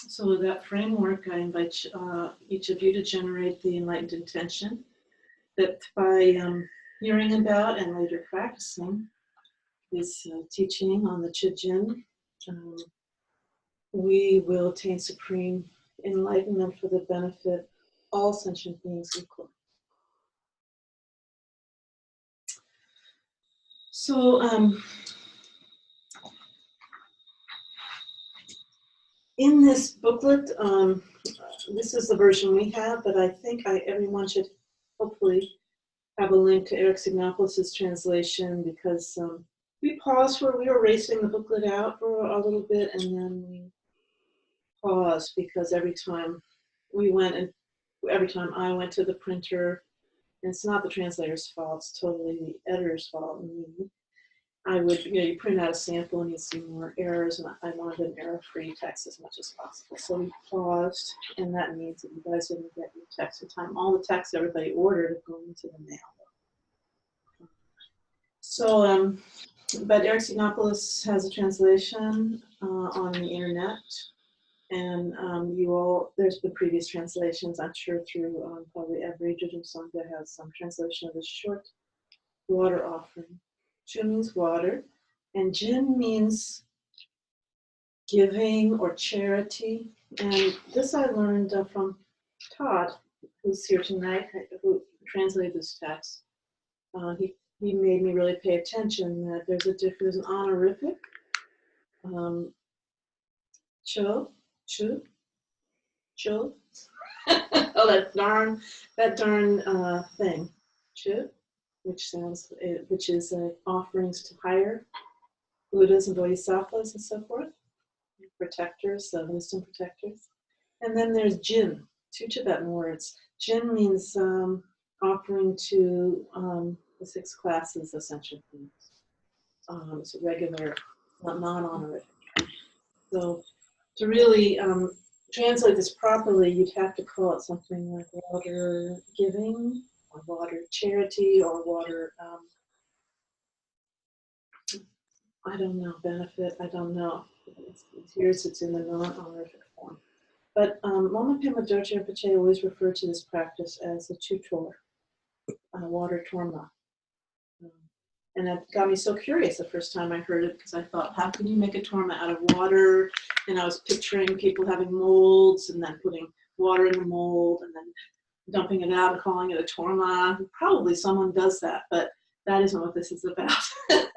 So with that framework, I invite each of you to generate the enlightened intention that by hearing about and later practicing this teaching on the Jyin, we will attain supreme enlightenment for the benefit of all sentient beings equally. So in this booklet, this is the version we have, but I think everyone should hopefully have a link to Eric Signopoulos' translation, because we paused where we were racing the booklet out for a little bit, and then we paused because every time I went to the printer, and it's not the translator's fault, it's totally the editor's fault. I would, you print out a sample and you see more errors, and I wanted an error-free text as much as possible. So we paused, and that means that you guys didn't get your text in time. All the texts everybody ordered are going into the mail. So, but Eric Signopoulos has a translation on the internet, and there's been previous translations, I'm sure, through probably every Dudjom Sangha has some translation of the short water offering. Chu means water, and Jyin means giving or charity. And this I learned from Todd, who's here tonight, who translated this text. He made me really pay attention that there's an honorific, cho. Oh, that darn thing, cho. Which is offerings to higher Buddhas and Bodhisattvas and so forth, protectors, wisdom protectors. And then there's Jyin, 2 Tibetan words. Jyin means offering to the 6 classes of sentient beings. It's a regular, non-honorific. So to really translate this properly, you'd have to call it something like water giving, or water charity, or water, I don't know, benefit, I don't know. It's in the non-honorific form. But Lama Pema Dorje Rinpoche always referred to this practice as the tutor, Water Torma. And that got me so curious the first time I heard it, because I thought, how can you make a torma out of water? And I was picturing people having molds and then putting water in the mold and then dumping it out and calling it a torma. Probably someone does that, but that isn't what this is about.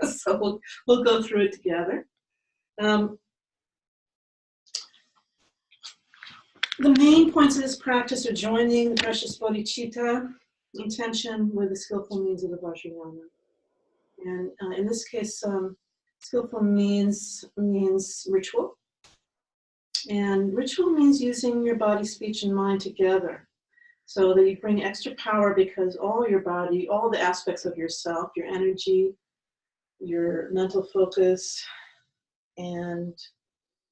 So we'll go through it together. The main points of this practice are joining the precious bodhicitta intention with the skillful means of the Vajrayana. And in this case, skillful means ritual. And ritual means using your body, speech, and mind together, so that you bring extra power, because all your body, all the aspects of yourself, your energy, your mental focus, and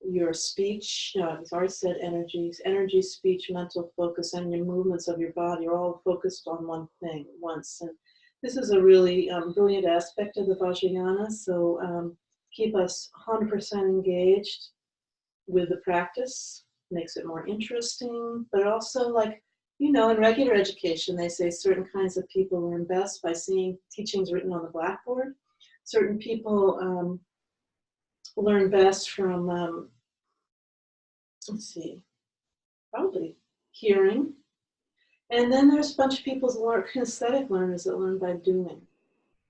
your speech, I've already said energy, speech, mental focus, and your movements of your body are all focused on one thing once. And this is a really brilliant aspect of the Vajrayana, so keep us 100% engaged with the practice, makes it more interesting, but also, like, in regular education, they say certain kinds of people learn best by seeing teachings written on the blackboard. Certain people learn best from, probably hearing. And then there's a bunch of people who are kinesthetic learners that learn by doing.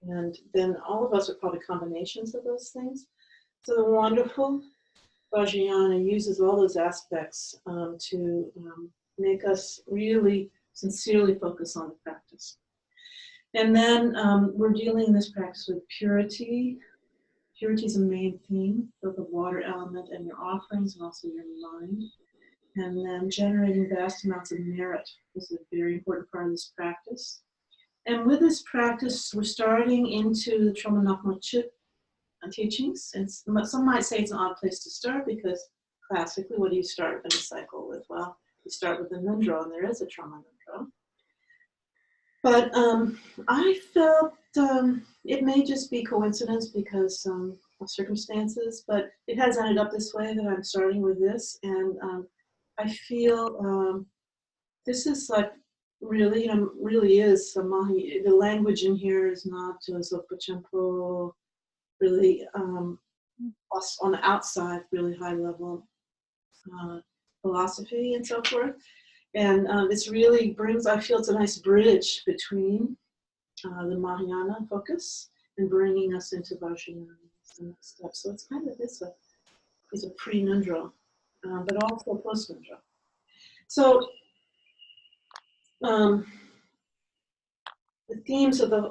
And then all of us are probably combinations of those things. So the wonderful Vajrayana uses all those aspects to make us really sincerely focus on the practice. And then we're dealing in this practice with purity. Purity is a main theme, both the water element and your offerings, and also your mind. And then generating vast amounts of merit is a very important part of this practice. And with this practice, we're starting into the Troma Nakmo Chit teachings. And some might say it's an odd place to start, because classically, what do you start in a cycle with? Well, you start with the Nundro, and there is a Troma Nundro. But I felt it may just be coincidence because of circumstances, but it has ended up this way that I'm starting with this. And I feel this is like really, really is Mahi. The language in here is not Zopachampo, really on the outside, really high level philosophy and so forth. And it's really brings, I feel it's a nice bridge between the Mahayana focus and bringing us into Vajrayana the next step. So it's kind of it's a pre-nundra, but also post-nundra. So the themes of the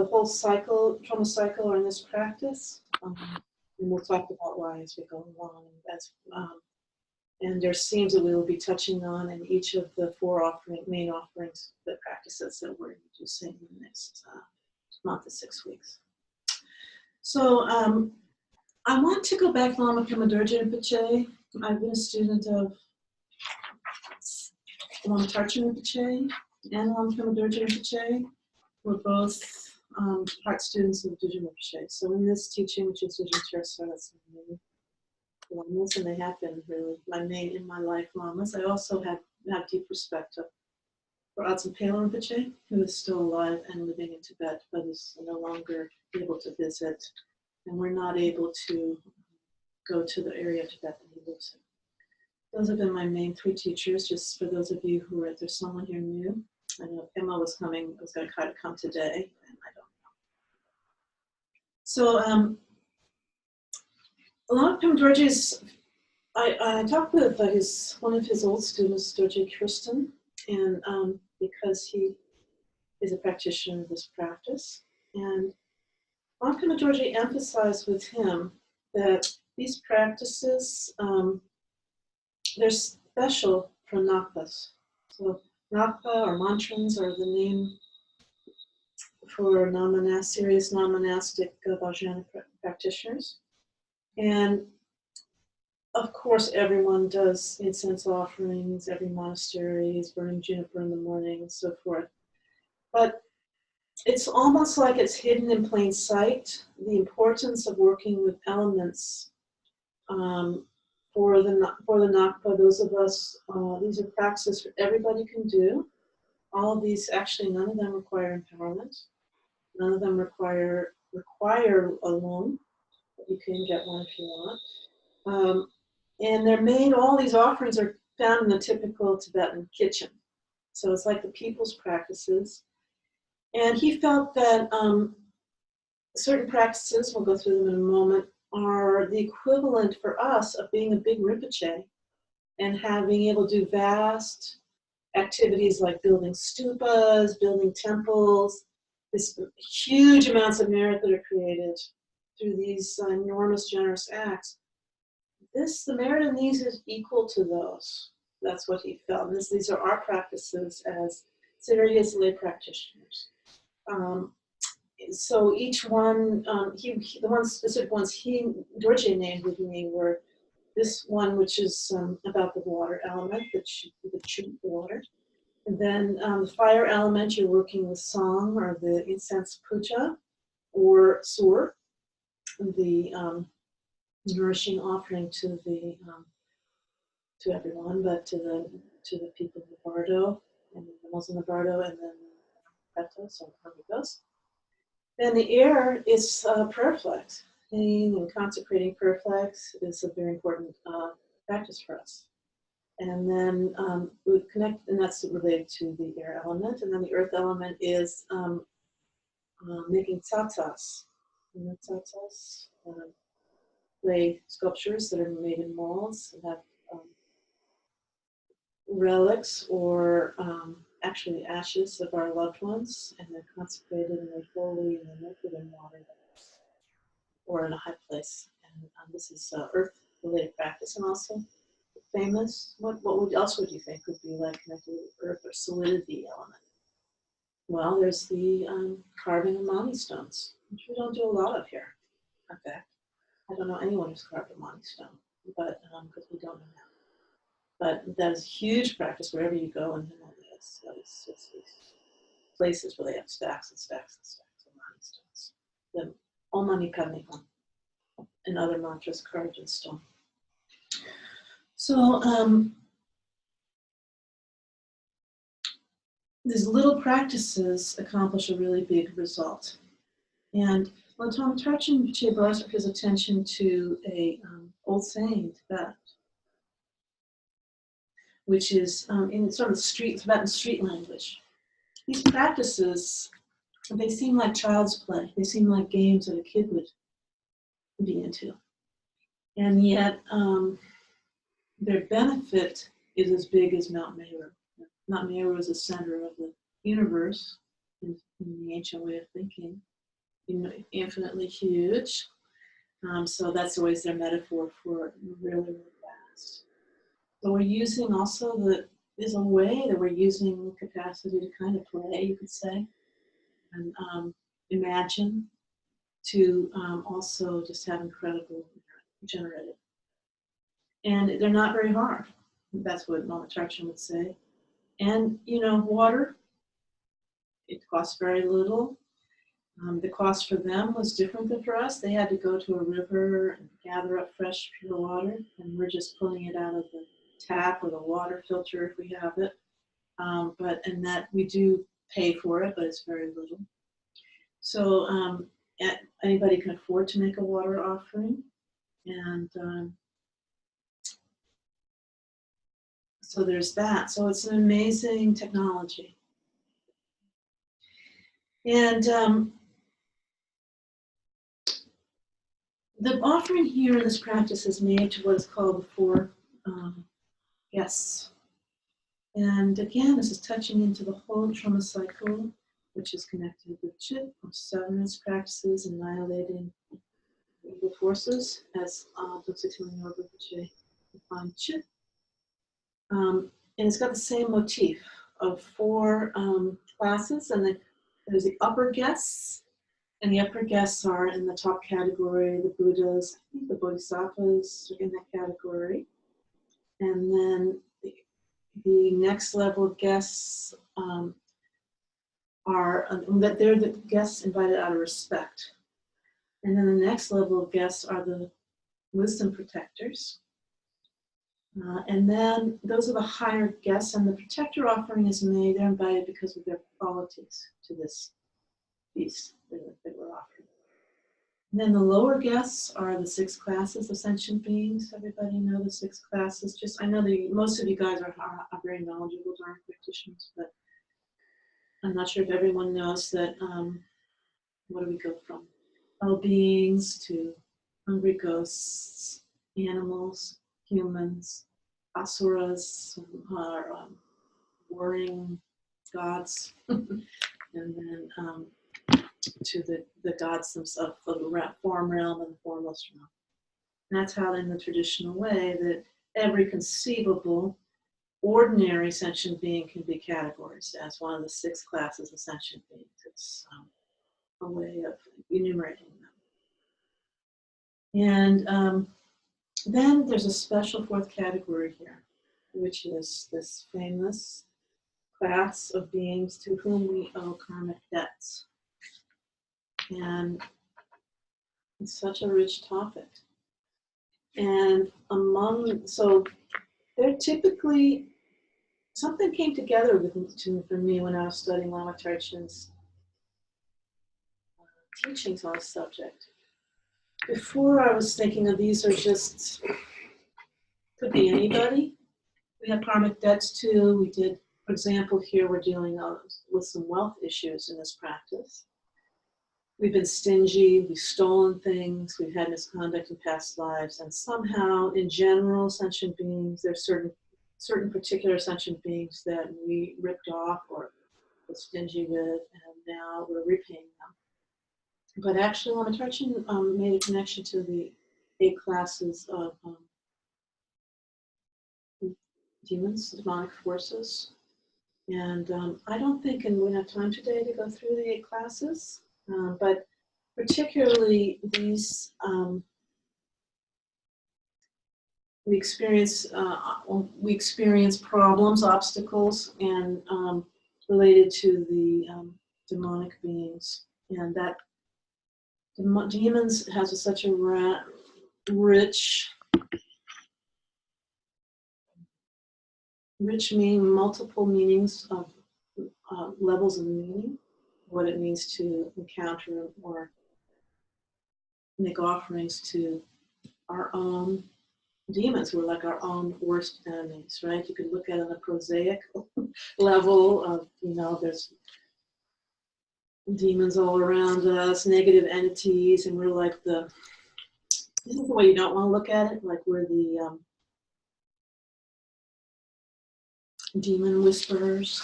whole cycle, trauma cycle, are in this practice, and we'll talk about why as we go along. And there's themes that we will be touching on in each of the four main offerings, the practices that we're introducing in the next month to 6 weeks. So I want to go back to Lama Pema Dorje Rinpoche. I've been a student of Lama Tarchen Rinpoche and Lama Pema Dorje Rinpoche. We're both part students of Dudjom Rinpoche. So in this teaching, which is Dudjom Tersar, that's my main lamas, and they have been really my main in my life lamas. I also have deep respect for Adzam Pela Rinpoche, who is still alive and living in Tibet, but is no longer able to visit. And we're not able to go to the area of Tibet that he lives in. Those have been my main 3 teachers, just for those of you who are, there's someone here new. I know Emma was going to try to come today, and I don't know. So, a lot of Pema Dorje's, I talked with one of his old students, Dorje Kirsten, and because he is a practitioner of this practice. And Pema Dorje emphasized with him that these practices, they're special for Nakpas. So Nakpa or mantrans are the name for serious non-monastic Vajrayana practitioners. And of course, everyone does incense offerings, every monastery is burning juniper in the morning and so forth. But it's almost like it's hidden in plain sight, the importance of working with elements for the Nakpa. Those of us, these are practices everybody can do. All of these, actually, none of them require empowerment. None of them require a loan, but you can get one if you want. And all these offerings are found in the typical Tibetan kitchen. So it's like the people's practices. And he felt that certain practices, we'll go through them in a moment, are the equivalent for us of being a big Rinpoche and being able to do vast activities like building stupas, building temples, this huge amounts of merit that are created through these enormous generous acts. The merit in these is equal to those. That's what he felt. And these are our practices as serious lay practitioners. So each one, the specific ones Dorje named with me were this one, which is about the water element, the water. And then the fire element, you're working with song or the incense puja or sur, the nourishing offering to everyone, but to the people of the bardo and the animals in the bardo, and then pretos or amigos. Then the air is prayer flags. Singing and consecrating prayer flags is a very important practice for us. And then we connect, and that's related to the air element. And then the earth element is making tsatsas. Tsatsas, clay sculptures that are made in molds and have relics or actually ashes of our loved ones, and they're consecrated and made holy, and they're put in water or in a high place. And this is earth-related practice, and also famous. What else would you think would be like connected with earth or solidity element? Well, there's the carving of mani stones, which we don't do a lot of here. In fact, I don't know anyone who's carved a mani stone, but because we don't know how. But that is a huge practice wherever you go in Himalayas. So it's these places where they have stacks and stacks and stacks of mani stones. The Om Mani Padme Hum and other mantras carved in stone. So these little practices accomplish a really big result. And Loppon Yudron brought his attention to a old saying in Tibet, which is in sort of Tibetan street language. These practices, they seem like child's play. They seem like games that a kid would be into. And yet, their benefit is as big as Mount Meru. Mount Meru is the center of the universe in the ancient way of thinking, infinitely huge. So that's always their metaphor for really, really vast. So we're using also there's a way that we're using capacity to kind of play, you could say, and imagine to also just have incredible generative. And they're not very hard. That's what Loppon Yudron would say. And, water, it costs very little. The cost for them was different than for us. They had to go to a river and gather up fresh, pure water, and we're just pulling it out of the tap or the water filter if we have it. And that we do pay for it, but it's very little. So anybody can afford to make a water offering. And so there's that. So it's an amazing technology. And the offering here in this practice is made to what is called the 4 guests. And again, this is touching into the whole trauma cycle, which is connected with Jyin, or severance practices, annihilating evil forces, as Dudjom Tersar defined Jyin. And it's got the same motif of 4 classes, and there's the upper guests, and the upper guests are in the top category, the Buddhas, I think the Bodhisattvas are in that category. And then the next level of guests that they're the guests invited out of respect. And then the next level of guests are the wisdom protectors. And then those are the higher guests, and the protector offering is made, they're invited because of their qualities to this feast that we're offering. And then the lower guests are the 6 classes of sentient beings. Everybody know the 6 classes? I know that most of you guys are very knowledgeable Dharma practitioners, but I'm not sure if everyone knows that, what do we go from? All beings to hungry ghosts, animals, humans, asuras, are warring gods, and then to the gods themselves, the form realm and the formless realm. And that's how, in the traditional way, that every conceivable ordinary sentient being can be categorized as one of the 6 classes of sentient beings. It's a way of enumerating them. And then there's a special 4th category here, which is this famous class of beings to whom we owe karmic debts. And it's such a rich topic. And so they're typically, something came together for me when I was studying Loppon Yudron's teachings on the subject. Before, I was thinking of these are just, could be anybody. We have karmic debts too. We did, for example, here we're dealing with some wealth issues in this practice. We've been stingy, we've stolen things, we've had misconduct in past lives, and somehow, in general, sentient beings, there's certain particular sentient beings that we ripped off or were stingy with, and now we're repaying them. But actually, Loppon Yudron made a connection to the 8 classes of demons, demonic forces. And I don't think, and we don't have time today to go through the 8 classes, but particularly these, we experience problems, obstacles, and related to the demonic beings. And that demons has such a rich meaning, multiple meanings of levels of meaning, what it means to encounter or make offerings to our own demons. We're like our own worst enemies, right? You could look at it on a prosaic level of, there's demons all around us, negative entities, and we're like this is the way you don't want to look at it, like we're the demon whisperers.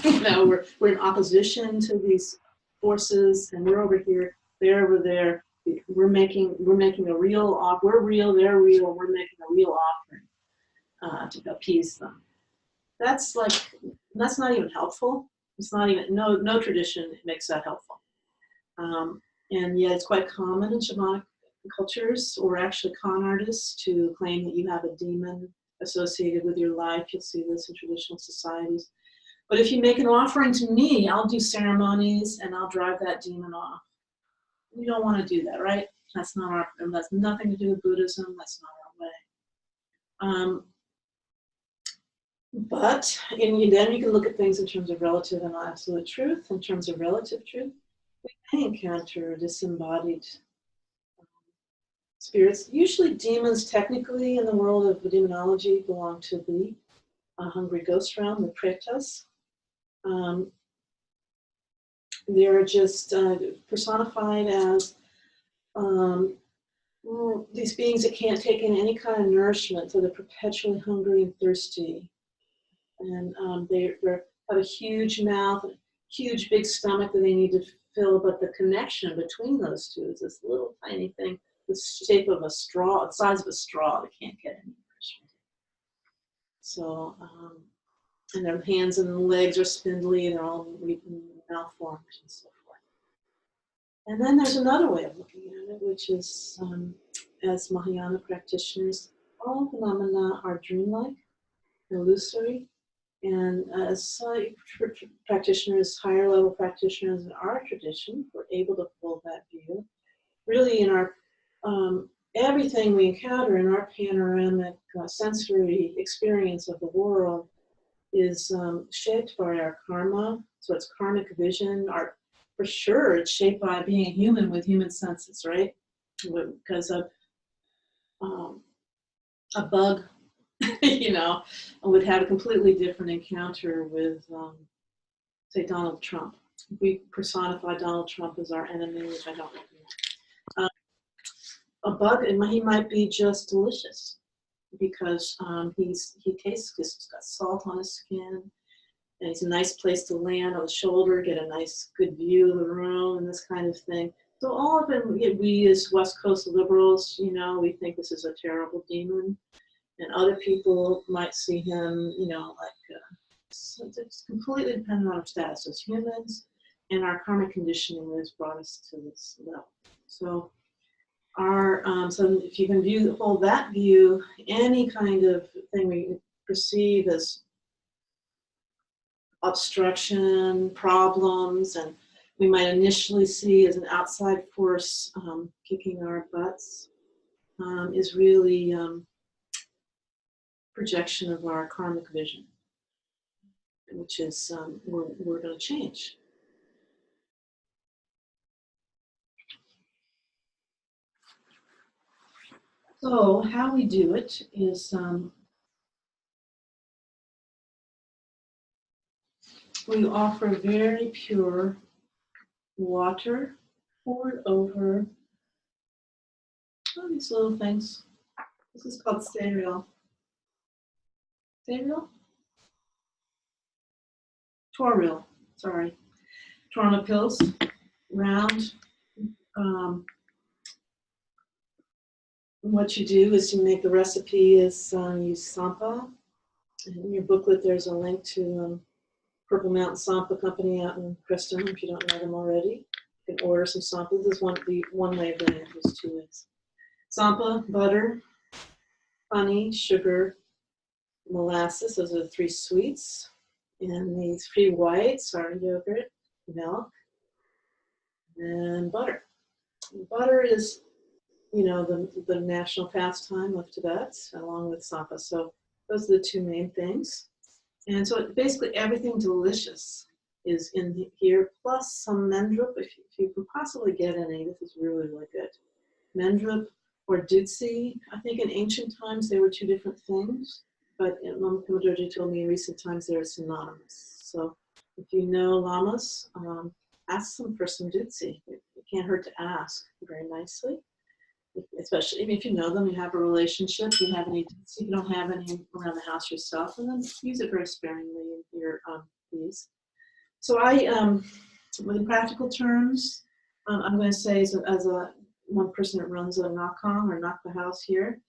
We're in opposition to these forces, and we're over here, they're over there. We're making a real off. We're real, they're real. We're making a real offering to appease them. That's not even helpful. It's not even no tradition makes that helpful. And yet it's quite common in shamanic cultures, or actually con artists, to claim that you have a demon associated with your life. You'll see this in traditional societies. But if you make an offering to me, I'll do ceremonies and I'll drive that demon off. We don't want to do that, right? That's nothing to do with Buddhism. That's not our way. But then you can look at things in terms of relative and absolute truth. In terms of relative truth, we may encounter disembodied spirits. Usually demons, technically, in the world of demonology, belong to the hungry ghost realm, the pretas. They're just personified as these beings that can't take in any kind of nourishment, so they're perpetually hungry and thirsty. And they have a huge mouth, a huge big stomach that they need to fill, but the connection between those two is this little tiny thing, the shape of a straw, the size of a straw, that can't get any nourishment. So, and their hands and legs are spindly, they're all malformed and so forth. And then there's another way of looking at it, which is, as Mahayana practitioners, all phenomena are dreamlike, illusory, and as practitioners, higher level practitioners in our tradition, we're able to hold that view. Really, in our everything we encounter in our panoramic sensory experience of the world is shaped by our karma. So it's karmic vision. For sure, it's shaped by being a human with human senses, right? Because a bug, would have a completely different encounter with, say, Donald Trump. We personify Donald Trump as our enemy, which I don't know. A bug, he might be just delicious because he tastes, he's got salt on his skin, and he's a nice place to land on the shoulder, get a nice good view of the room and this kind of thing. So all of it, we as West Coast liberals, we think this is a terrible demon. And other people might see him, so it's completely dependent on our status as humans, and our karmic conditioning has brought us to this level. So so if you can hold that view, any kind of thing we perceive as obstruction, problems, and we might initially see as an outside force kicking our butts, is really projection of our karmic vision, which is we're going to change. So how we do it is we offer very pure water poured over these little things. This is called cereal. Cereal? Toril, sorry. Torma pills, round. What you do is you make the recipe is use sampa. In your booklet, there's a link to Purple Mountain Sampa Company out in Preston, if you don't know them already. You can order some sampa. This is one way of doing it. There's 2 ways. Sampa, butter, honey, sugar, molasses. Those are the 3 sweets. And these 3 whites are yogurt, milk, and butter. And butter is, the national pastime of Tibet, along with sampa. So those are the 2 main things. And so basically everything delicious is in here, plus some mendrup, if you can possibly get any. This is really, really good. Mendrup or dudsi. I think in ancient times they were two different things, but Lama Pema Dorji told me in recent times they're synonymous. So if you know lamas, ask them for some dudsi. It can't hurt to ask very nicely, especially if you know them, you have a relationship, you have any dudsi, you don't have any around the house yourself, and then use it very sparingly in your fees. So in practical terms, I'm going to say as a one person that runs a ngakchang or knock the house here,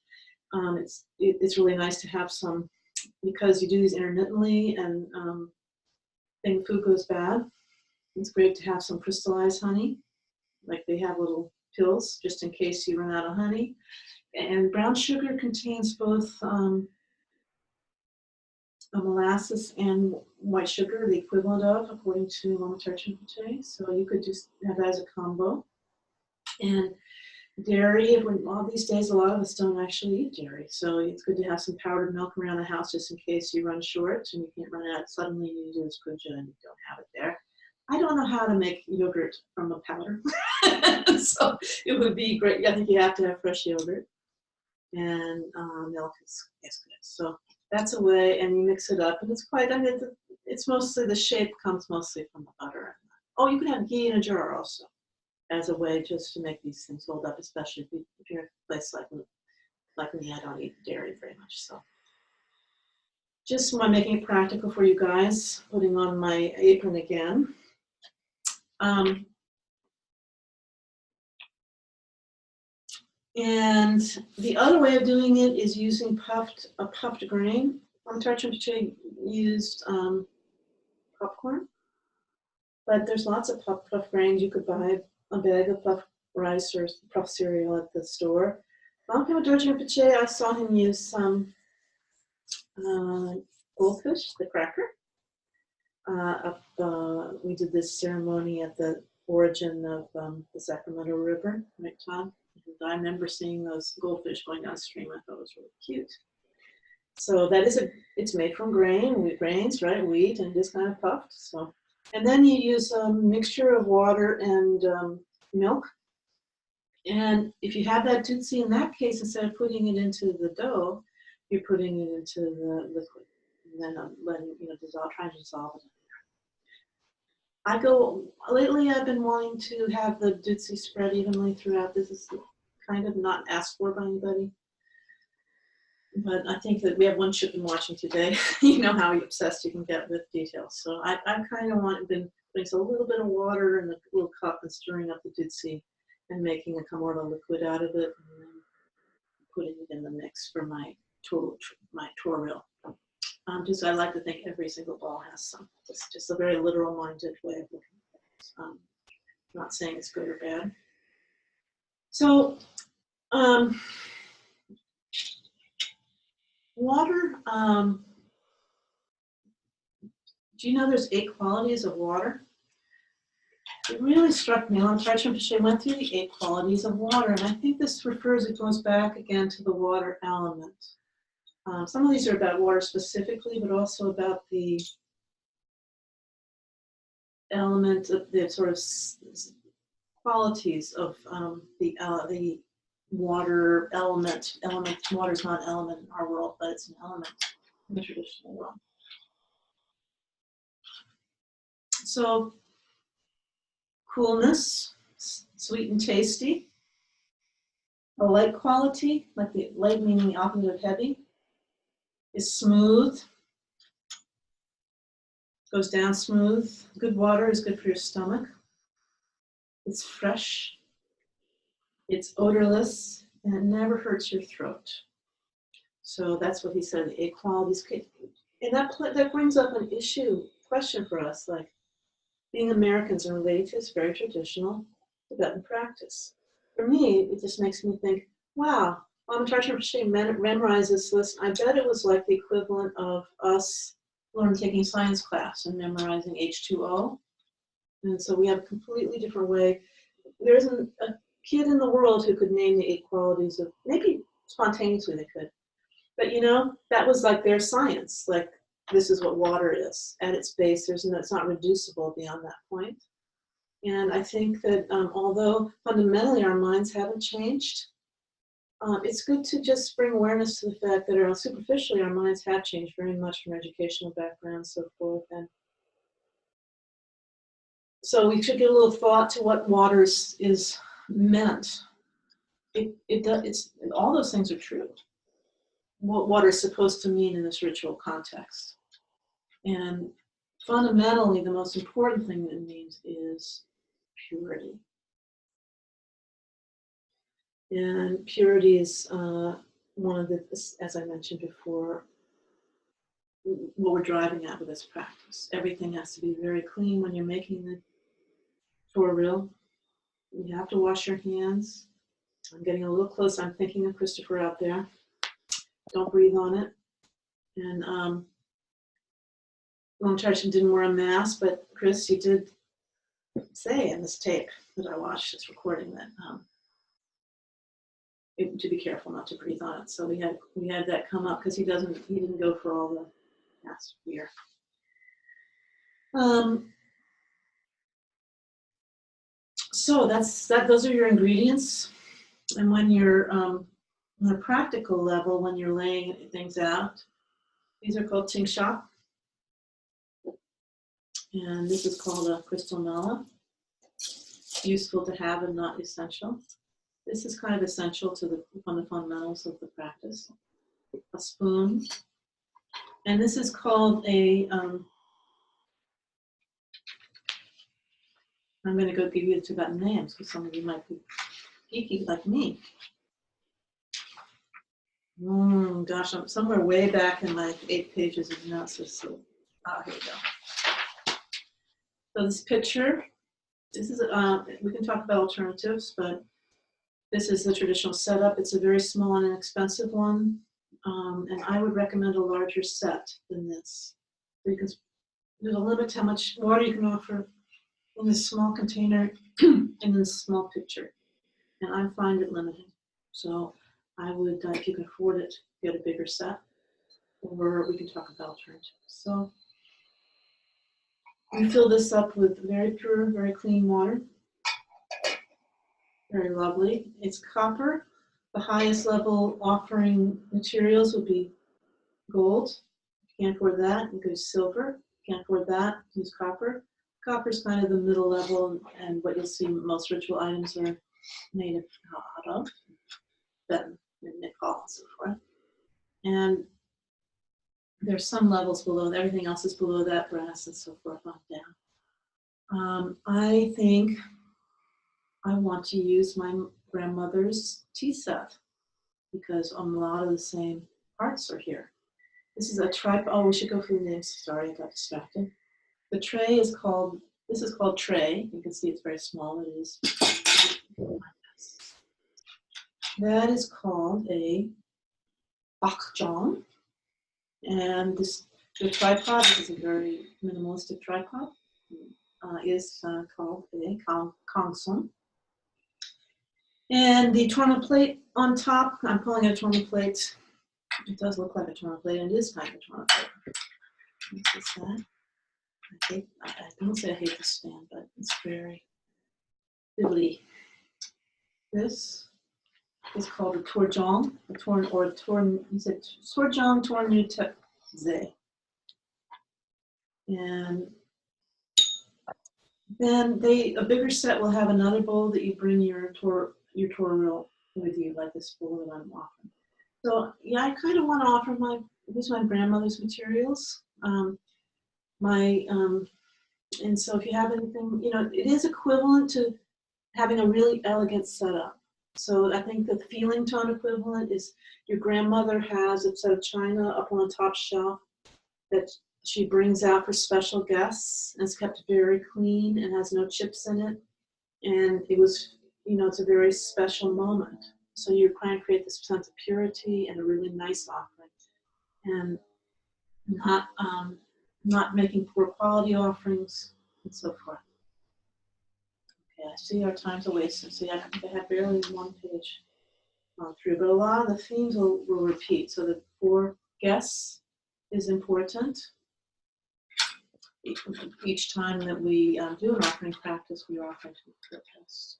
it's really nice to have some, because you do these intermittently and then food goes bad. It's great to have some crystallized honey, like they have little pills just in case you run out of honey. And brown sugar contains both molasses and white sugar, the equivalent of, according to Lama Tarchin Pache. So you could just have that as a combo. And dairy, all these days, a lot of us don't actually eat dairy. So it's good to have some powdered milk around the house just in case you run short and you can't run out. Suddenly you do this puja and you don't have it there. I don't know how to make yogurt from a powder. So it would be great. I think you have to have fresh yogurt. And milk is good. So that's a way, and you mix it up, and it's quite, I mean, it's mostly, the shape comes mostly from the butter. Oh, you can have ghee in a jar also, as a way just to make these things hold up, especially if you're in a place like me, I don't eat dairy very much. So just by making it practical for you guys, putting on my apron again. And the other way of doing it is using a puffed grain. Lama Tarchin Pache used popcorn, but there's lots of puffed grains. You could buy a bag of puffed rice or puffed cereal at the store. Lama Pema Dorji Pache, I saw him use some goldfish, the cracker. We did this ceremony at the origin of the Sacramento River, right, Tom? I remember seeing those goldfish going downstream. I thought it was really cute. So that is it's made from grains, right? Wheat, and just kind of puffed. So, and then you use a mixture of water and milk. And if you have that dudsi, in that case, instead of putting it into the dough, you're putting it into the liquid, and then letting trying to dissolve it. Lately I've been wanting to have the dudsi spread evenly throughout. This is kind of not asked for by anybody. But I think that we have one chicken watching today. You know how obsessed you can get with details. So I kind of been putting a little bit of water in a little cup and stirring up the dudsi and making more of a liquid out of it, and then putting it in the mix for my toril. I like to think every single ball has some. Just a very literal-minded way of looking at it. Not saying it's good or bad. So, water. Do you know there's 8 qualities of water? It really struck me. Lama Tarchin Pache went through the 8 qualities of water, and I think this goes back again to the water element. Some of these are about water specifically, but also about the element of the sort of qualities of the water element. Water is not an element in our world, but it's an element in the traditional world. So, coolness, sweet and tasty. A light quality, like the light meaning the opposite of heavy, is smooth, goes down smooth. Good water is good for your stomach. It's fresh, it's odorless, and it never hurts your throat. So that's what he said, the 8 qualities. And that brings up an question for us, like being Americans and related to this very traditional Tibetan practice. For me, it just makes me think, wow, Lama Tarchin Pache memorized this list. I bet it was like the equivalent of us taking science class and memorizing H2O. And so we have a completely different way. There isn't a kid in the world who could name the 8 qualities of, maybe spontaneously they could. But that was like their science. Like this is what water is at its base. It's not reducible beyond that point. And I think that although fundamentally our minds haven't changed, it's good to just bring awareness to the fact that superficially our minds have changed very much from educational background and so forth. And so we should give a little thought to what water is meant. It's all those things are true. What water is supposed to mean in this ritual context. And fundamentally, the most important thing that it means is purity. And purity is one of the, as I mentioned before, what we're driving at with this practice. Everything has to be very clean when you're making the torah. You have to wash your hands. I'm getting a little close. I'm thinking of Christopher out there. Don't breathe on it. And Long Tradition didn't wear a mask, but Chris, you did say in this tape that I watched, this recording, that to be careful not to breathe on it. So we had that come up because he didn't go for all the mask gear. So those are your ingredients. And when you're on a practical level, when you're laying things out, these are called tingsha. And this is called a crystal nala. Useful to have and not essential. This is kind of essential to the fundamentals of the practice. A spoon. And this is called I'm going to go give you the Tibetan names because some of you might be geeky like me. Gosh, I'm somewhere way back in my 8 pages of notes. Here we go. So this picture, this is, we can talk about alternatives, but this is the traditional setup. It's a very small and inexpensive one. And I would recommend a larger set than this because there's a limit to how much water you can offer in this small container in this small picture. And I find it limiting. So I would, if you can afford it, get a bigger set, or we can talk about alternatives. So we fill this up with very pure, very clean water. Very lovely. It's copper. The highest level offering materials would be gold. If you can't afford that, you go silver. If you can't afford that, use copper. Copper is kind of the middle level, and what you'll see most ritual items are made out of, then nickel and so forth. And there's some levels below, everything else is below that, brass and so forth on down. I think I want to use my grandmother's tea set because a lot of the same parts are here. This is a tripod. Oh, we should go through the names. Sorry, I got distracted. The tray is called, this is called tray. You can see it's very small. It is. That is called a Ngakchang. And the tripod, this is a very minimalistic tripod, is called a Kangsun. And the torma plate on top, I'm calling it a torma plate. It does look like a torma plate, and it is kind of a torma plate. What's this that? I don't say I hate this stand, but it's very fiddly. This is called a Dudjom, he said Dudjom Tersar Water. And then a bigger set will have another bowl that you bring your torah with you, like this bowl that I'm offering. So yeah, I kind of want to offer these are my grandmother's materials. And so if you have anything, it is equivalent to having a really elegant setup. So I think the feeling tone equivalent is your grandmother has a set of china up on the top shelf that she brings out for special guests, and it's kept very clean and has no chips in it. And it was, it's a very special moment. So you're trying to create this sense of purity and a really nice offering, and not making poor quality offerings and so forth. Okay, I see our time's a waste. So I think I had barely 1 page through, but a lot of the themes will repeat. So the 4 guests is important. each time that we do an offering practice, we are offering to the purpose.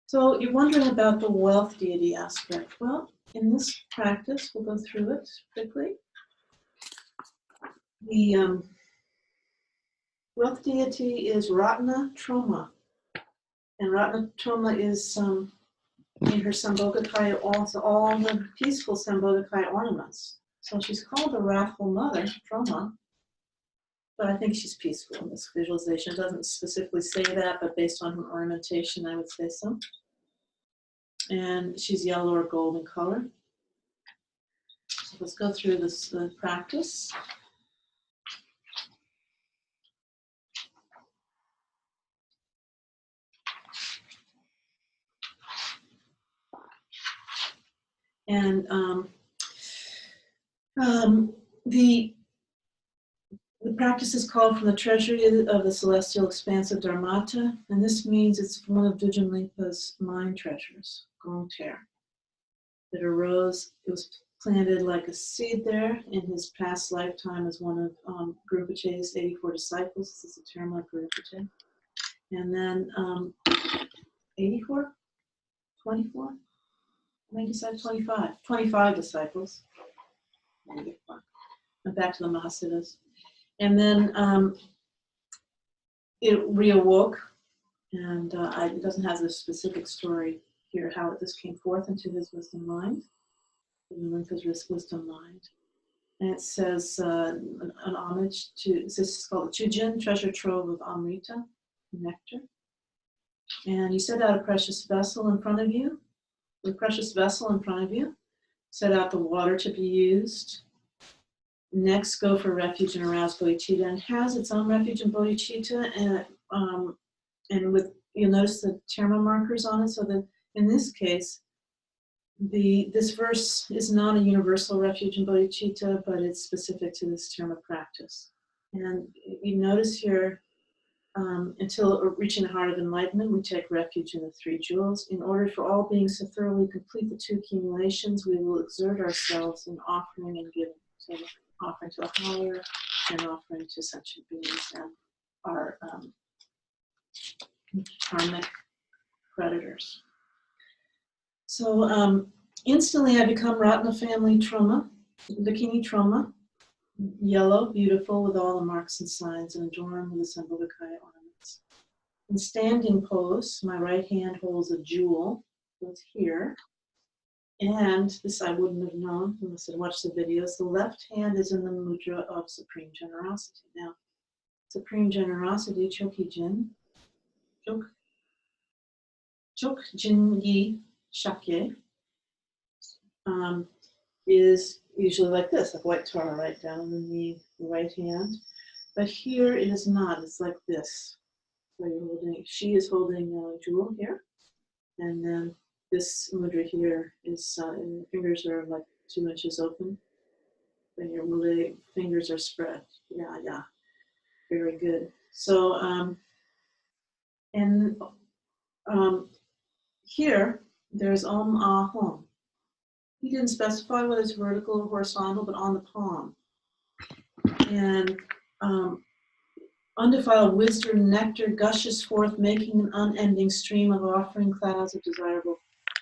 So you're wondering about the wealth deity aspect. Well, in this practice, we'll go through it quickly. The wealth deity is Water Torma. And Water Torma is in her Sambhogakaya, also all the peaceful Sambhogakaya ornaments. So she's called the wrathful mother, Torma, but I think she's peaceful in this visualization. It doesn't specifically say that, but based on her ornamentation, I would say so. And she's yellow or gold in color. So let's go through this practice. And the practice is called from the treasury of the celestial expanse of Dharmata, and this means it's one of Dudjom Lingpa's mind treasures, Gongter, that arose. It was planted like a seed there in his past lifetime as one of Rinpoche's 84 disciples. This is a term like Rinpoche. And then 84? 24? I think he said 25. 25 disciples. And back to the Mahasiddhas. And then it reawoke, and it doesn't have the specific story here how this came forth into his wisdom mind, Rinpoche's wisdom mind. And it says an homage to, this is called the Jyin, treasure trove of Amrita, nectar. And you set out a precious vessel in front of you, the precious vessel in front of you, set out the water to be used. Next, go for refuge and arouse bodhicitta, and has its own refuge in bodhicitta, and with, you'll notice the terma markers on it, so that in this case, this verse is not a universal refuge in bodhicitta, but it's specific to this terma practice. And you notice here, until reaching the heart of enlightenment, we take refuge in the three jewels. In order for all beings to thoroughly complete the two accumulations, we will exert ourselves in offering and giving. So offering to the higher and offering to sentient beings and our karmic predators. So instantly I become Ratna family Torma, Bikini Torma, yellow, beautiful, with all the marks and signs, and adorned with the Sambhogakaya ornaments. In standing pose, my right hand holds a jewel, that's here, and this I wouldn't have known unless I watched the videos. The left hand is in the mudra of supreme generosity. Now, supreme generosity, Choki Jyin, Chok Jin Yi Shakye, is usually like this, like white Torah, right down in the right hand. But here it is not, it's like this. So you're holding, she is holding a jewel here, and then this mudra here is, and your fingers are like 2 inches open, and your fingers are spread. Yeah, very good. So, here, there's Om Ah Hum. He didn't specify whether it's vertical or horizontal, but on the palm. And undefiled wisdom nectar gushes forth, making an unending stream of offering clouds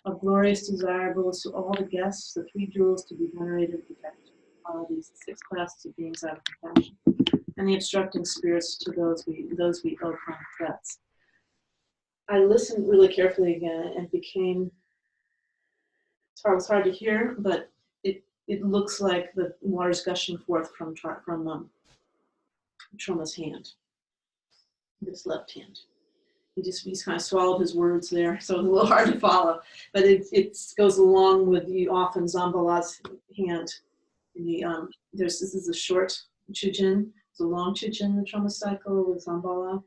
of glorious desirables to all the guests, the three jewels to be venerated and protected. These 6 classes of beings out of compassion, and the obstructing spirits to those we owe chronic threats. I listened really carefully again and became, it was hard to hear, but it looks like the water's gushing forth from Torma's hand, his left hand. He kind of swallowed his words there, so it was a little hard to follow. But it goes along with the often Zambala's hand. This is a short Chujin, it's a long Chujin, the Torma cycle with Zambala.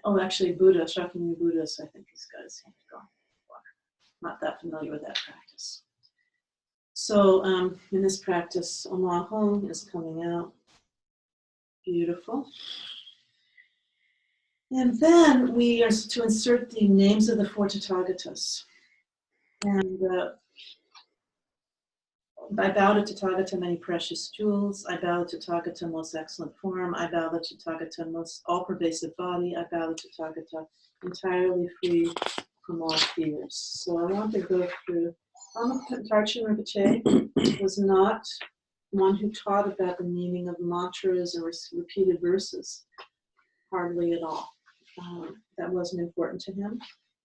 Oh, actually, Buddha, Shakyamuni Buddhist, I think he's got his hand going. Not that familiar with that practice. So in this practice, Om Ah Hum is coming out. Beautiful. And then we are to insert the names of the 4 Tathagatas. And I bow to Tathagata many precious jewels. I bow to Tathagata most excellent form. I bow to Tathagata most all-pervasive body. I bow to Tathagata entirely free from all fears. So I want to go through. Lama Tarchen Rinpoche was not one who taught about the meaning of mantras or repeated verses, hardly at all. That wasn't important to him.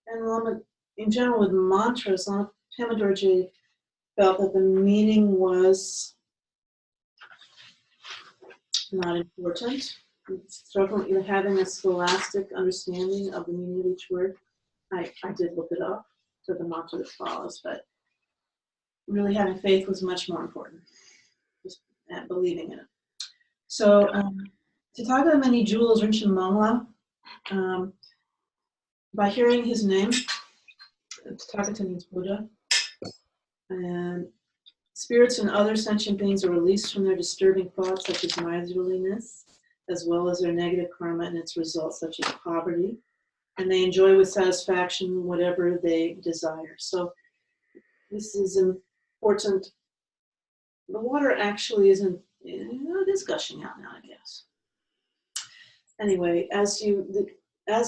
And Lama, in general, with mantras, Lama Pema Dorje felt that the meaning was not important. Struggling, having a scholastic understanding of the meaning of each word. I did look it up to the mantra that follows, but really having faith was much more important. Just believing in it. So, Tathagata many jewels Rinchen Mongla, by hearing his name, Tathagata means Buddha, and spirits and other sentient beings are released from their disturbing thoughts, such as miserliness, as well as their negative karma and its results, such as poverty, and they enjoy with satisfaction whatever they desire. So this is important. The water actually isn't, it is gushing out now, I guess. Anyway, as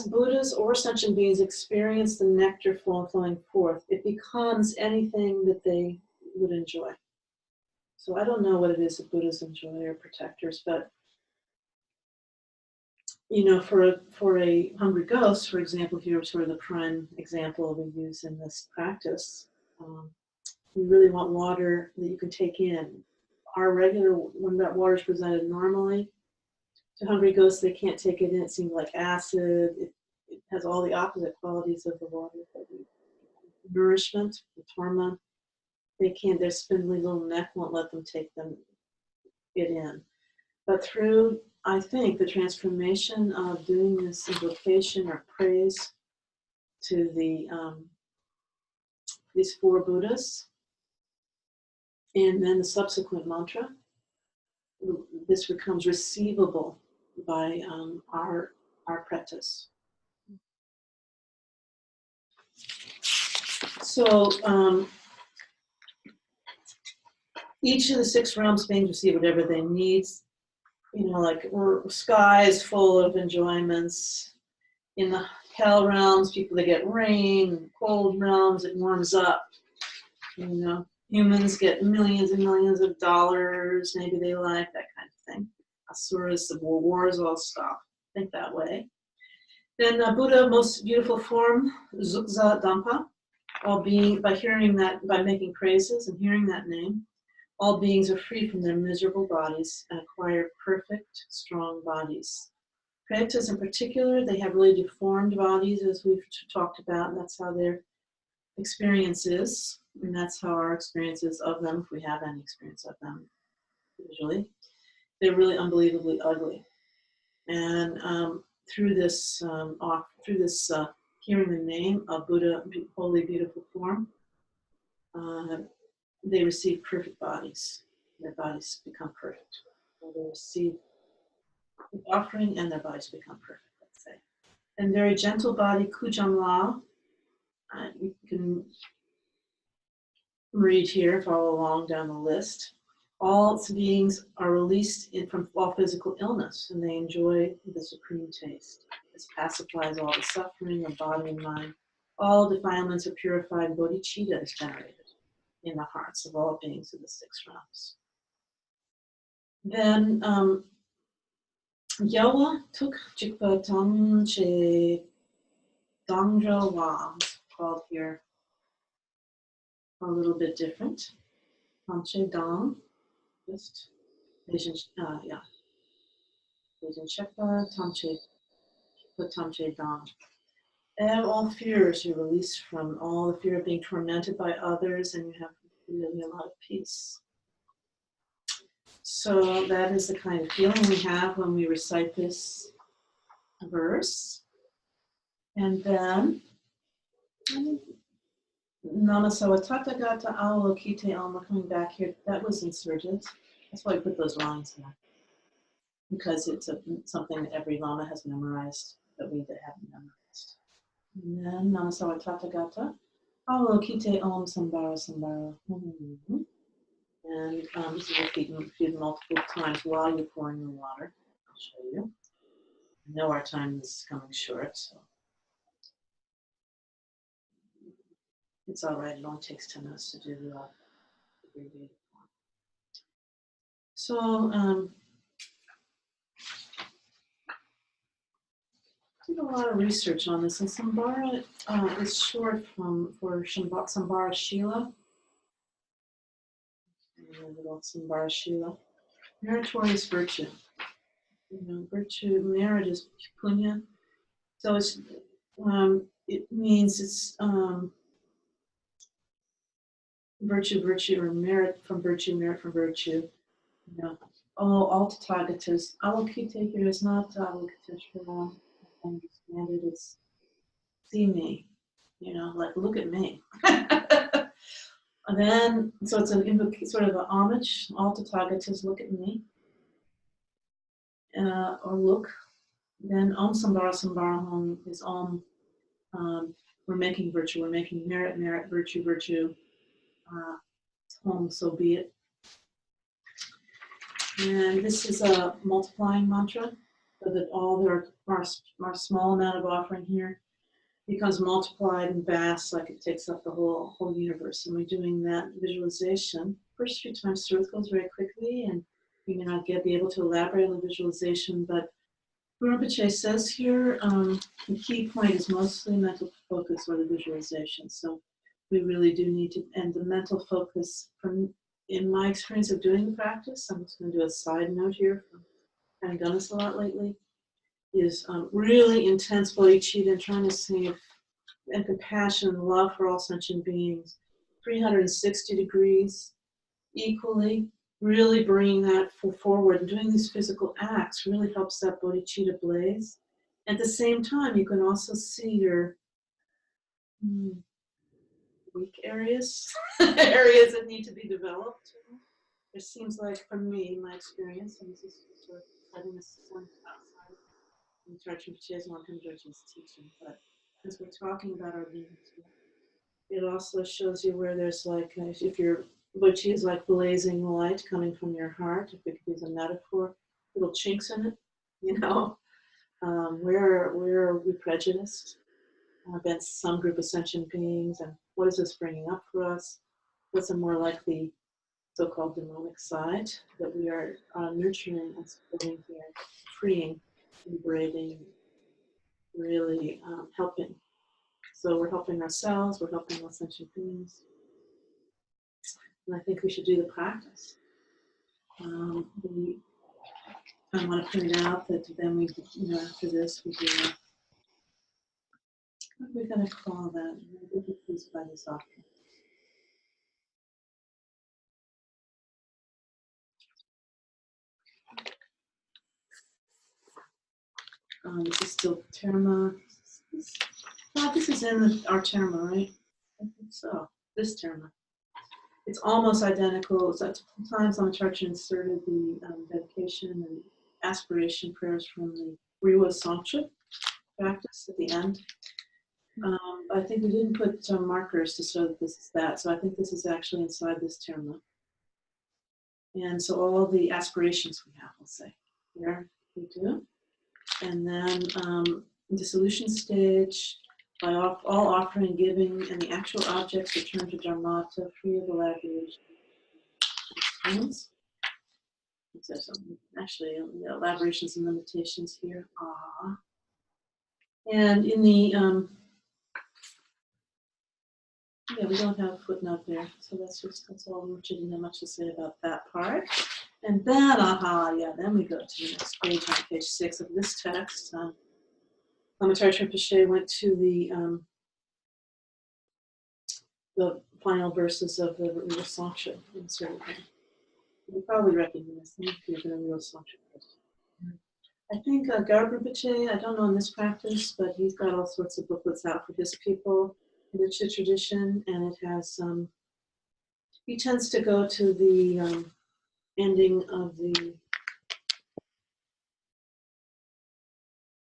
Buddhas or sentient beings experience the nectar flowing forth, it becomes anything that they would enjoy. So I don't know what it is that Buddhas enjoy or protectors, but for a hungry ghost, for example, here sort of the prime example we use in this practice, you really want water that you can take in. When that water is presented normally to hungry ghosts, they can't take it in. It seems like acid. It has all the opposite qualities of the water. Nourishment, the torma, they can't, their spindly little neck won't let them take it in. But through, I think, the transformation of doing this invocation or praise to these four Buddhas, and then the subsequent mantra, this becomes receivable by our pretas. So each of the six realms beings receive whatever they need. Like sky is full of enjoyments. In the hell realms, people, they get rain. Cold realms, it warms up. Humans get millions and millions of dollars. Maybe they like that kind of thing. Asuras, the wars all stop. Think that way. Then Buddha, most beautiful form, Zukza Dampa, by making praises and hearing that name, all beings are free from their miserable bodies and acquire perfect, strong bodies. Pretas in particular, they have really deformed bodies, as we've talked about, and that's how their experience is, and that's how our experience is of them, if we have any experience of them, usually. They're really unbelievably ugly. And through this hearing the name of Buddha, holy, beautiful form, they receive perfect bodies. Their bodies become perfect. So they receive the offering and their bodies become perfect, let's say. And very gentle body, Kujam La. You can read here, follow along down the list. All beings are released from all physical illness, and they enjoy the supreme taste. This pacifies all the suffering of body and mind. All defilements are purified. Bodhicitta is generated in the hearts of all beings of the six realms. Then Yawa took Jikpa Tamche Dangja Wa, called here a little bit different. Tamche Dang, just Asian, Asian Shekpa, Tamche Dang. And all fears you release from, all the fear of being tormented by others, and you have really a lot of peace. So that is the kind of feeling we have when we recite this verse. And then, Namasawa Tathagata Avalokite Alma, coming back here, that was inserted. That's why I put those lines there. Because it's something that every Lama has memorized that we haven't memorized. And then Namasawa Tathagata Avalokite Om Sambara Sambara. And this is repeated multiple times while you're pouring the water. I'll show you. I know our time is coming short, so it's all right. It only takes 10 minutes to do the abbreviated form. So did a lot of research on this, and Sambara is short for Sambara Shila. Little Sambara Shila. Meritorious virtue. You know, virtue, merit is punya. So it's it means it's virtue, or merit from virtue, merit from virtue. You know, all Tathagatas. Avalokiteshvara is not Avalokiteshvara. I understand it. It's see me. You know, like look at me. And then, so it's sort of an homage. All Tathagatas, look at me. Or look. Then Om Sambara Sambara Hom is Om. We're making virtue. We're making merit, merit, virtue, virtue. Home, so be it. And this is a multiplying mantra, so that all our small amount of offering here becomes multiplied and vast, like it takes up the whole universe. And we're doing that visualization. First few times through it goes very quickly, and you may not be able to elaborate on the visualization, but Rinpoche says here, the key point is mostly mental focus or the visualization. So we really do need to, and the mental focus, from in my experience of doing the practice, I'm just going to do a side note here, from having done this a lot lately, is really intense bodhicitta and trying to save and compassion and love for all sentient beings, 360 degrees equally, really bringing that forward. And doing these physical acts really helps that bodhicitta blaze. At the same time, you can also see your weak areas, areas that need to be developed. It seems like, for me, my experience, and this is sort of setting this one outside in Charge Rinpoche's and Rinpoche's teaching, but as we're talking about our beings, it also shows you where there's like, if your bodhicitta is like blazing light coming from your heart, if we could use a metaphor, little chinks in it, you know, where are we prejudiced against some group of sentient beings, and what is this bringing up for us? What's a more likely so-called demonic side that we are nurturing and supporting here, freeing, liberating, really helping. So we're helping ourselves, we're helping all sentient beings. And I think we should do the practice. I want to point out that then we, you know, after this, we do, what are we going to call that? We'll be pleased by this offering. This is still Terma. This is in our Terma, right? I think so. This Terma. It's almost identical. So sometimes on the church inserted the dedication and aspiration prayers from the Riwa Sancha practice at the end. I think we didn't put markers to show that this is that. So I think this is actually inside this Terma. And so all the aspirations we have, we'll say, here we do. And then dissolution stage, by all offering, giving, and the actual objects return to Dharmata, free of elaboration. Actually, elaborations and limitations here. And in the, yeah, we don't have a footnote there, so that's all. We didn't have much to say about that part. And then, then we go to the next page, on page 6 of this text. Lamatar Rinpoche went to the final verses of the Real Sancha inserted here. You probably recognize them if you're going to Real Sancha. I think Garb Rinpoche, I don't know in this practice, but he's got all sorts of booklets out for his people in the Chit tradition, and it has, he tends to go to the ending of the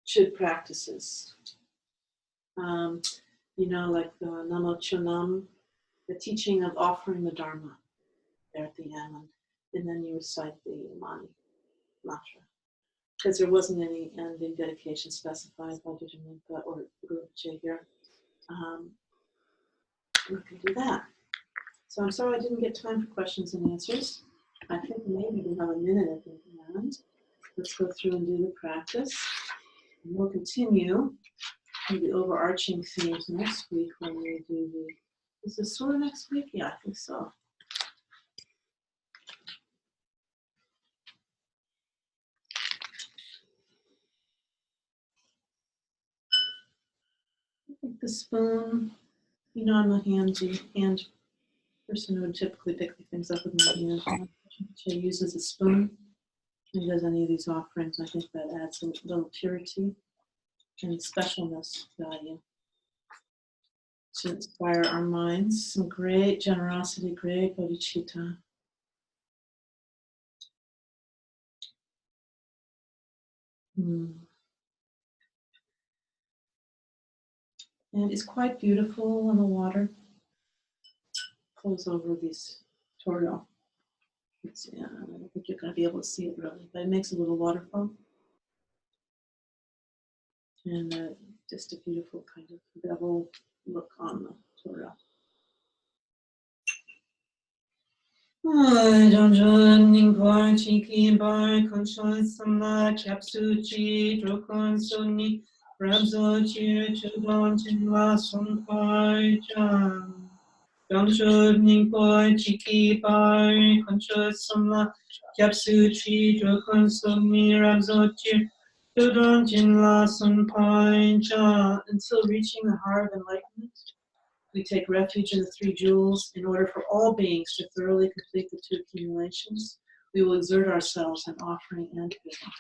Chit practices. You know, like the Namo Chonam, the teaching of offering the Dharma. there at the end, and then you recite the Mani mantra. Because there wasn't any ending dedication specified by Dudjom or Rinpoche here. We can do that. So I'm sorry I didn't get time for questions and answers. I think maybe we have a minute at the end. Let's go through and do the practice. And we'll continue with the overarching themes next week when we do the, is this sort of next week? Yeah, I think so. I think the spoon, you know, I'm a hand person who would typically pick things up with my hand. She uses a spoon. He does any of these offerings. I think that adds a little purity and specialness value to inspire our minds. Some great generosity, great bodhicitta. And it's quite beautiful on the water. Flows over these Toro. I don't think you're going to be able to see it really, but it makes a little waterfall. And just a beautiful kind of bevel look on the Toro. Dudjom Tersar Chiki Bar Concise Capsuchi Drokon Suni Rabzo Chir Chudon Chinla Sunpai Chan Dudjom Tersar Chiki Bar Concise Capsuchi Drokon Suni Rabzo Chir Chudon Chinla Sunpai Chan. Until reaching the heart of enlightenment, we take refuge in the three jewels in order for all beings to thoroughly complete the two accumulations. We will exert ourselves in offering and giving.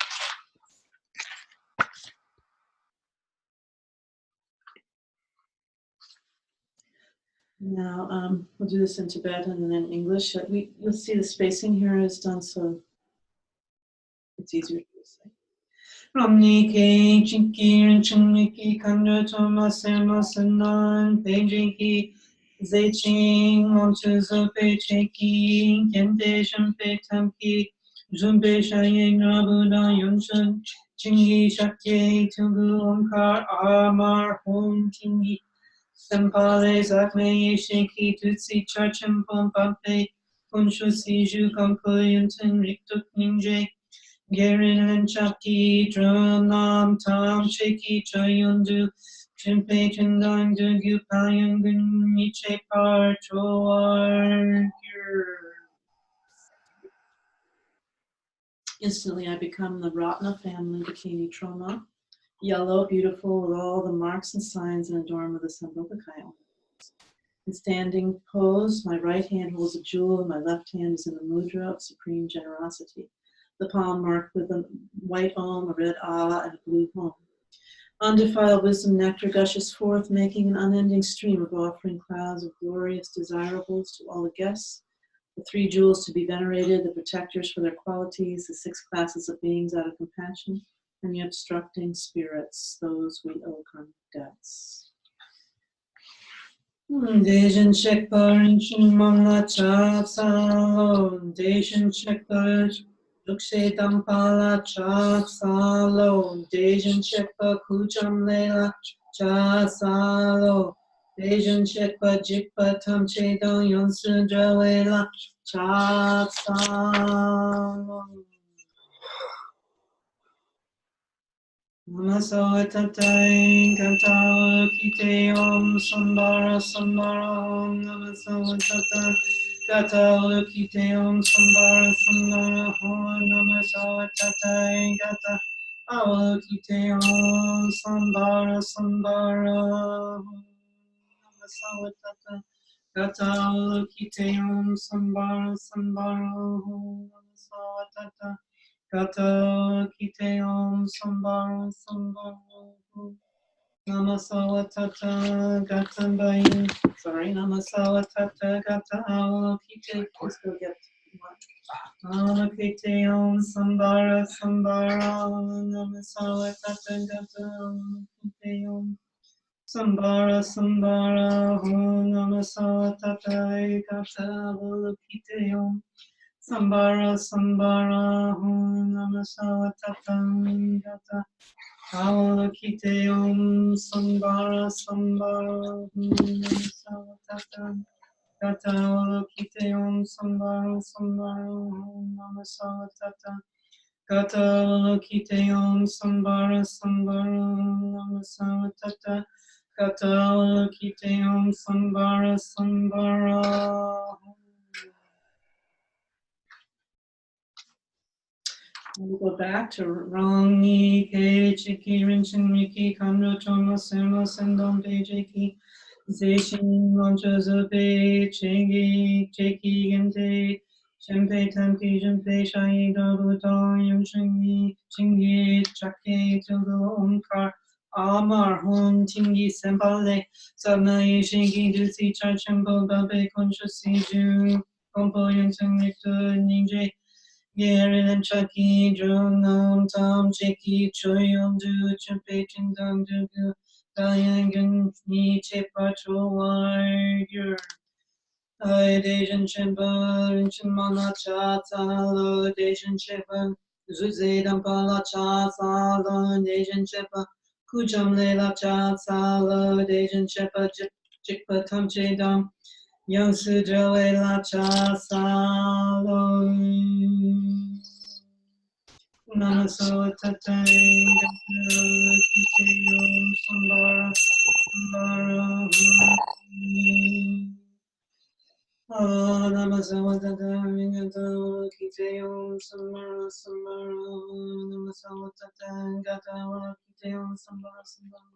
Now, we'll do this in Tibetan and then English. You'll see the spacing here is done so it's easier to say. Ramni ke chinki chinmiki kanda toma sema sanan pejinki zeching onto zope cheki kente shempe tamki zumbe shaye nabuda yonshun chingi shakye tungu omkar amar hom chingi sempale zakme sheki tutsi charcham pompampe kunshu siju kampo yunten riktuk ninje Gerin and Chapki, Dronam, Tam, Shaki, Chayundu, Chimpe, Chandang, Dugu, Payangun, Niche, Par, Choar. Instantly, I become the Ratna family bikini Troma, yellow, beautiful, with all the marks and signs and adornment of the Sambhogakaya. In standing pose, my right hand holds a jewel, and my left hand is in the mudra of supreme generosity. The palm marked with a white Om, a red Ah, and a blue Hum. Undefiled wisdom nectar gushes forth, making an unending stream of offering clouds of glorious desirables to all the guests. The three jewels to be venerated, the protectors for their qualities, the six classes of beings out of compassion, and the obstructing spirits, those we owe karmic debts. Dejin Shekpar and Shimanga Chap Salon, Dejin Shekpar. Lukshe Dampala Chak Salo, Dejin Shekpa Kujam Lela Chak Salo, Dejin Shekpa Jikpa Tamche Dong Yonsu Drawela Chak Salo. Namaso Tatai Katao Kite Om Sambara Sambara Om Namaso Tatai Katao Kite Om Sambara Sambara Om Namaso Tatai Katao Kite Om Sambara Sambara Om Namaso Tatai Katao Kite Om Sambara Sambara Om Namaso Tatai Kata Kite Om Sambara Sambara Namasawa Tata Gatambai. Sorry, Namasawa Tata Gata Awa Kite. Let's go get one. Kite Om Sambara Sambara Namasawa Tata Gata Kite Om Sambara Sambara Hum Namasa Tatai Gata Volokiteyom Sambara Sambara Hum Namasa Tatai Gata Volokiteyom Sambara Sambara Hum Namasa Tatai Gata Volokiteyom Sambara Sambara Hum Namasa Tatai Gata Volokiteyom Sambara Sambara Hum Namasa Tatai Gata Kiteum Sambara Sambara. We go back to Rangi Ke Chiki Rinchin Miki Kando Toma Sema Sendom Pejeki Zeishin Monchozope Chengi Cheki Gente Chempe Tempi Jempe Shai Daru Yam Chingi Chingi Chake Tildo Omkar Amar Hun Tingi Sempale Sabna Shingi Dusi Chachembo Babe Conscious Ju Kompo Yenteng Nikto Ninje Yerin Chucky, Drum Tom, Chicky, Choyum, Do, Chimpe, Chindam, Do, Dayangan, Ni, Chip, Patrol, Warrior. Dejan Chimba, Chimana Chatalo, Dejan Chipa, Zuzedam Pala Chatalo, Dejan Chipa, Kujam Lela Chatalo, Dejan Chipa, Chikpa Tamche Dam. Yang Sudroe La Chasalo Namaso Tatai Kitayom Sambara Sambara Namaso Tatai Kitayom Sambara Sambara Namaso Tatai Gata Kitayom Sambara Sambara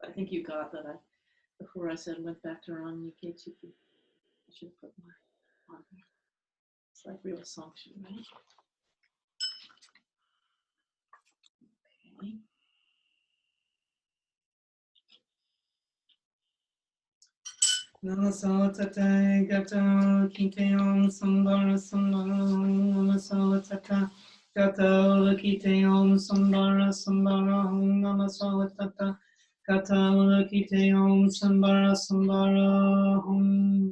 I think you got that. Before I said went back to Ron Chiki. I should have put my on here. It's like real function, right? Okay. Namaso Tata Gato Kiteom Sambara Sambara Namaso Tata Gato Kiteom Sambara Sambara Namaso Tata Gato Kiteom Sambara Sambara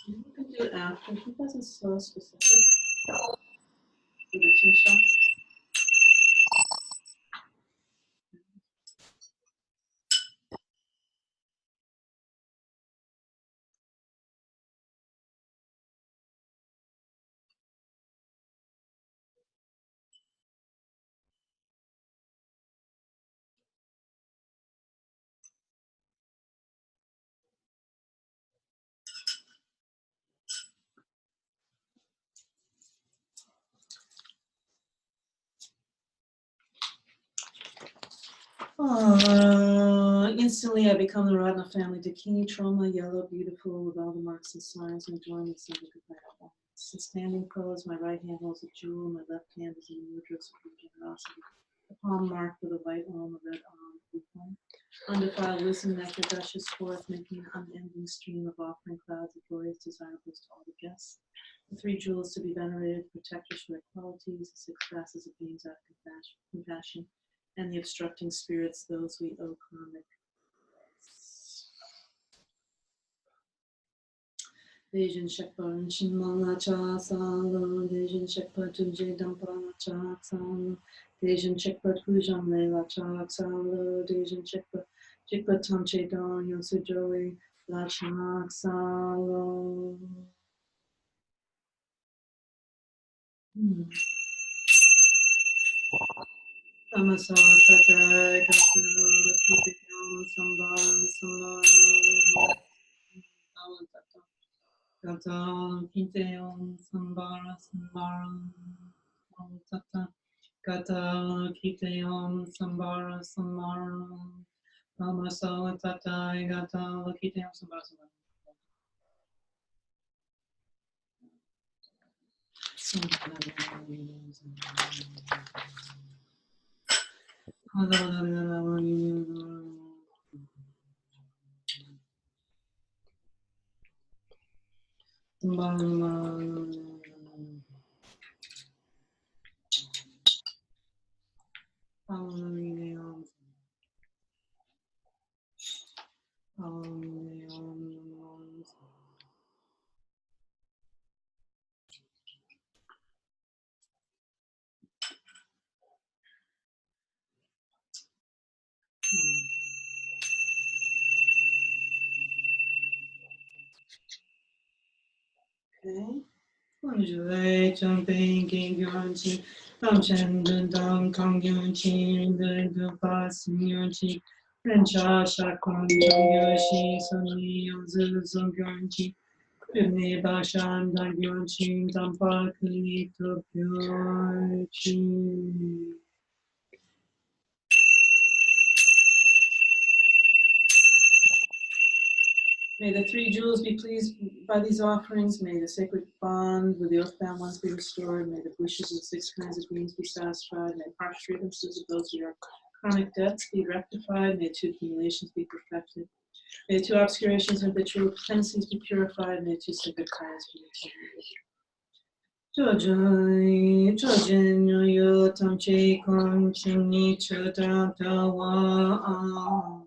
You can do it after. He wasn't so specific. Do the Chisha. Instantly, I become the Radha family, Dakini, trauma, yellow, beautiful, with all the marks and signs, and enjoyment, simple, compatible. So standing pose, my right hand holds a jewel, my left hand is in the mudra of supreme generosity. The palm marked with a white arm, a red arm, blue palm. Undefiled wisdom nectar gushes forth, making an unending stream of offering clouds of glorious desirables to all the guests. The three jewels to be venerated, protectors for their qualities, the six classes of beings out of compassion, and the obstructing spirits, those we owe karmic. Dejin Shekpa Shimala Cha Salo, Dejin Shekpa Tunje Dampala Cha Salo, Dejin Shekpa Kujam Lela Cha Salo, Dejin Shekpa Chikpa Tamche Don Yosu Joey La Cha Salo. Namaso Tata Gato Kitayom Sambara Sambara Gata Kiteom Sambara Sambara Tata Gata Kiteom Sambara Sambara Namaso Tata Gata Kiteom Sambara Sambara Okay. Jue jumping king yuanqi, dam chen dun dam kang yuanqi, dun dun pa sim yuanqi, ren cha sha kong dong yuanqi, sun li yang zi zong yuanqi, ne ba shan dang yuanqi, dam pa kli to yuanqi. May the three jewels be pleased by these offerings. May the sacred bond with the oath-bound ones be restored. May the wishes of 6 kinds of beings be satisfied. May harsh grievances of those who are chronic debts be rectified. May 2 accumulations be perfected. May 2 obscurations and habitual tendencies be purified. May 2 sacred kinds be attained. Jyin yo tam che kong ching ni chu da da wa.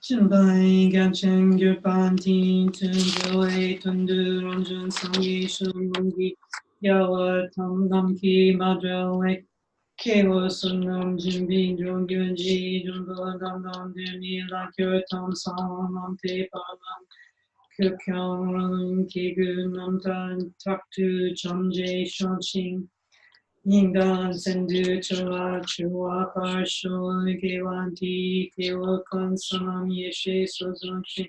Chimbai Ngakchang Gatshal Tunjoy Tundu Ranjan Sangi Shunmungi Yawa Tam Namki Madrawek Kewa Sunam Jimbi Jungyunji Jumbo Dam Demi Lakyo Tam Sam Te Palam Kyokyan Kigu Namtan Taktu Chamje Shanshin Yingan Sendu Chua Chua Parsho Gewanti Kewa Konsanam Yeshe Sozonchi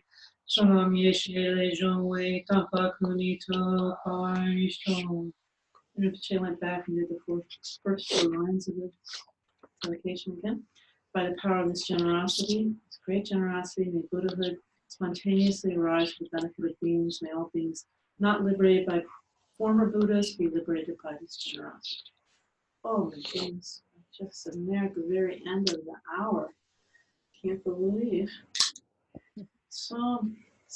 Sonam Yeshe Lejon Wei Tapa Kunito Parisho. Rinpoche went back and did the first 4 lines of the dedication again. By the power of this generosity, this great generosity, may Buddhahood spontaneously arise for the benefit of beings. May all beings not liberated by former Buddhas be liberated by this generosity. Oh my goodness, just sitting there at the very end of the hour. Can't believe. So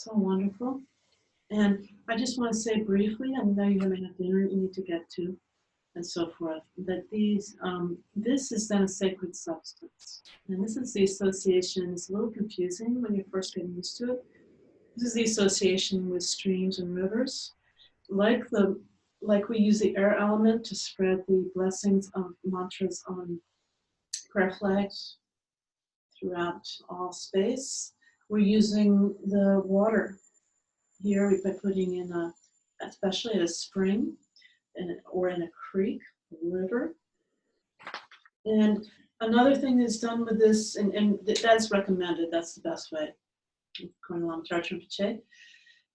wonderful. And I just want to say briefly, I know you may have dinner you need to get to, and so forth, that these, this is then a sacred substance. And this is the association, it's a little confusing when you're first getting used to it. This is the association with streams and rivers. Like we use the air element to spread the blessings of mantras on prayer flags throughout all space. We're using the water here by putting in especially at a spring or in a creek, a river. And another thing that's done with this, and that's recommended, that's the best way, according to Dudjom Tersar.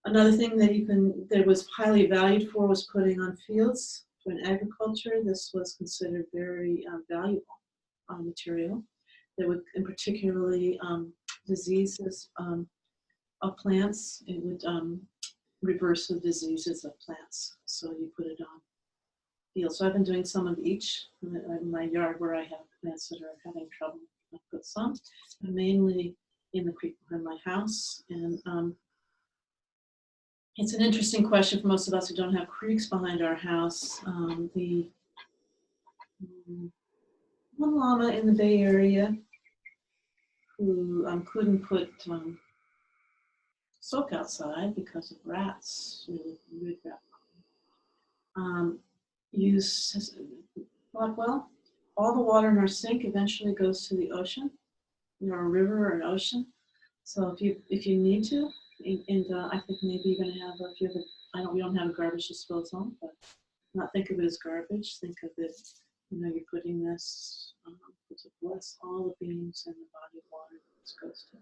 Another thing that was highly valued for was putting on fields for an agriculture. This was considered very valuable material. That would, and particularly diseases of plants, it would reverse the diseases of plants. So you put it on fields. So I've been doing some of each in my yard where I have plants that are having trouble. I put some, and mainly in the creek behind my house. And it's an interesting question for most of us who don't have creeks behind our house. The one llama in the Bay Area who couldn't put soak outside because of rats, really rat thought, well, all the water in our sink eventually goes to the ocean, a river or an ocean. So if you need to, and I think maybe you're gonna have we don't have a garbage disposal, but not think of it as garbage. Think of it, you're putting this to bless all the beings in the body of water this goes to. I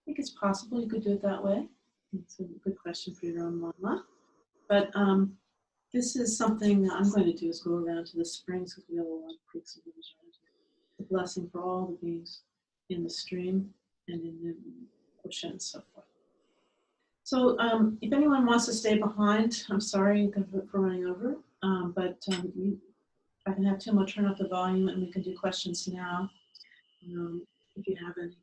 think it's possible you could do it that way. It's a good question for your own mama. But this is something I'm going to do, is go around to the springs, because we have a lot of creeks and rivers around here. The blessing for all the beings in the stream and in the ocean and so forth. So if anyone wants to stay behind, I'm sorry for running over, but I can have Tim will turn up the volume and we can do questions now if you have any.